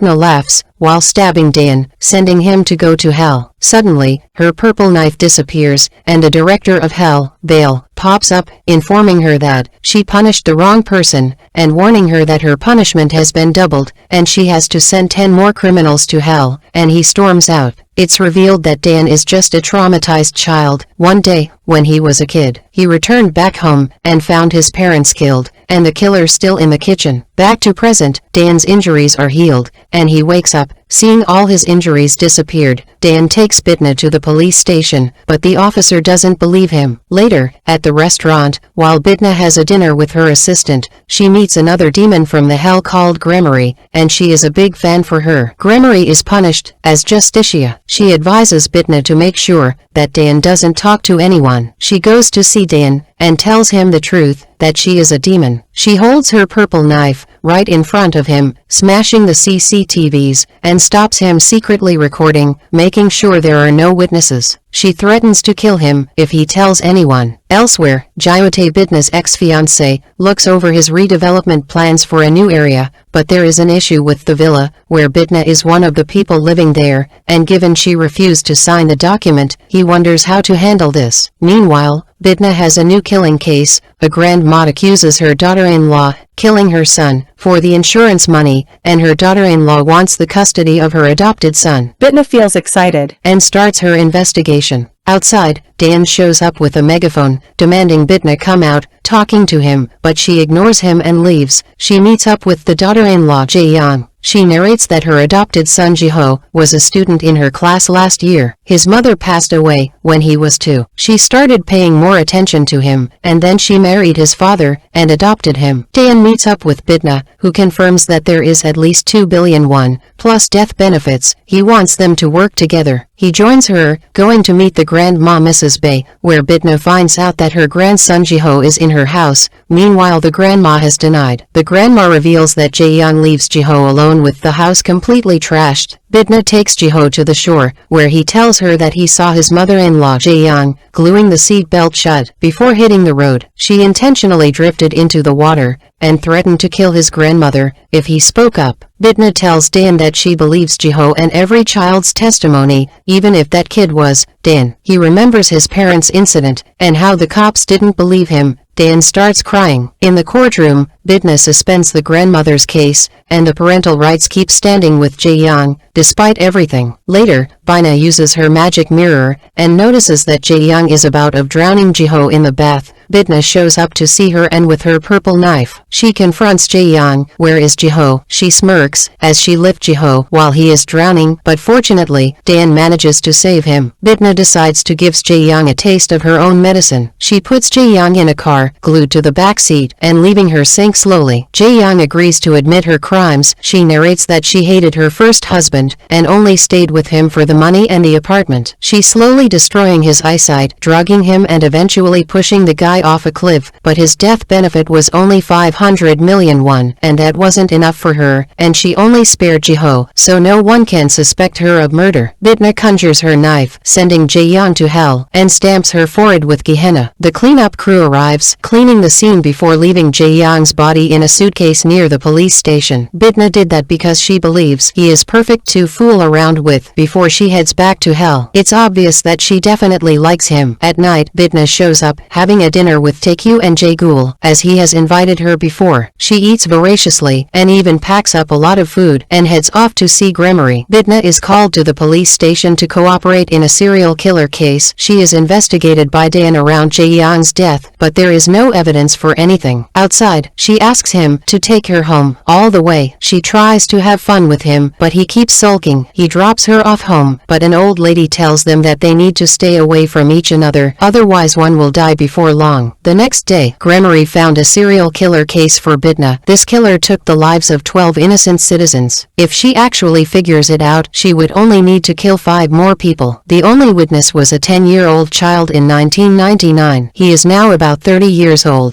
Bitna laughs, while stabbing Dan, sending him to go to hell. Suddenly, her purple knife disappears, and the director of hell, Baal, pops up, informing her that she punished the wrong person, and warning her that her punishment has been doubled, and she has to send 10 more criminals to hell, and he storms out. It's revealed that Dan is just a traumatized child. One day, when he was a kid, he returned back home and found his parents killed, and the killer still in the kitchen. Back to present, Dan's injuries are healed, and he wakes up, seeing all his injuries disappeared. Dan takes Bitna to the police station, but the officer doesn't believe him. Later, at the restaurant, while Bitna has a dinner with her assistant, she meets another demon from the hell called Gremory, and she is a big fan for her. Gremory is punished, as Justicia. She advises Bitna to make sure that Dan doesn't talk to anyone. She goes to see Dan, and tells him the truth, that she is a demon. She holds her purple knife, right in front of him, smashing the CCTVs, and stops him secretly recording, making sure there are no witnesses. She threatens to kill him if he tells anyone. Elsewhere, Jyote Bitna's ex-fiancé looks over his redevelopment plans for a new area, but there is an issue with the villa, where Bitna is one of the people living there, and given she refused to sign the document, he wonders how to handle this. Meanwhile, Bitna has a new killing case. A grandma accuses her daughter-in-law, killing her son, for the insurance money, and her daughter-in-law wants the custody of her adopted son. Bitna feels excited and starts her investigation. Outside, Dan shows up with a megaphone, demanding Bitna come out, talking to him, but she ignores him and leaves. She meets up with the daughter-in-law Jae-young. She narrates that her adopted son Jiho was a student in her class last year. His mother passed away when he was 2. She started paying more attention to him, and then she married his father and adopted him. Dan meets up with Bitna, who confirms that there is at least 2 billion won, plus death benefits. He wants them to work together. He joins her, going to meet the grandma Mrs. Bae, where Bitna finds out that her grandson Jiho is in her house. Meanwhile, the grandma has denied. The grandma reveals that Jae-young leaves Jiho alone with the house completely trashed. Bitna takes Jiho to the shore, where he tells her that he saw his mother-in-law Jae-young gluing the seat belt shut. Before hitting the road, she intentionally drifted into the water, and threatened to kill his grandmother if he spoke up. Bitna tells Dan that she believes Jiho and every child's testimony, even if that kid was Dan. He remembers his parents' incident, and how the cops didn't believe him. Dan starts crying. In the courtroom, Bitna suspends the grandmother's case, and the parental rights keep standing with Jae-young, despite everything. Later, Bina uses her magic mirror, and notices that Jae-young is about of drowning Jiho in the bath. Bitna shows up to see her, and with her purple knife, she confronts Jae-young. Where is Jiho? She smirks as she lifts Jiho while he is drowning, but fortunately, Dan manages to save him. Bitna decides to give Jae-young a taste of her own medicine. She puts Jae-young in a car, glued to the back seat, and leaving her sink slowly. Jae-young agrees to admit her crimes. She narrates that she hated her first husband, and only stayed with him for the money and the apartment. She's slowly destroying his eyesight, drugging him, and eventually pushing the guy off a cliff, but his death benefit was only 500 million won, and that wasn't enough for her, and she only spared Jiho, so no one can suspect her of murder. Bitna conjures her knife, sending Jae-young to hell, and stamps her forehead with Gehenna. The cleanup crew arrives, cleaning the scene before leaving Jae-young's body in a suitcase near the police station. Bitna did that because she believes he is perfect to fool around with before she heads back to hell. It's obvious that she definitely likes him. At night, Bitna shows up, having a dinner with Taekyu and Jae-gul, as he has invited her before. She eats voraciously, and even packs up a lot of food, and heads off to see Gremory. Bitna is called to the police station to cooperate in a serial killer case. She is investigated by Dan around Jae-young's death, but there is no evidence for anything. Outside, she asks him to take her home. All the way, she tries to have fun with him, but he keeps sulking. He drops her off home, but an old lady tells them that they need to stay away from each other, otherwise one will die before long. The next day, Gremory found a serial killer case for Bitna. This killer took the lives of 12 innocent citizens. If she actually figures it out, she would only need to kill 5 more people. The only witness was a 10-year-old child in 1999. He is now about 30 years old.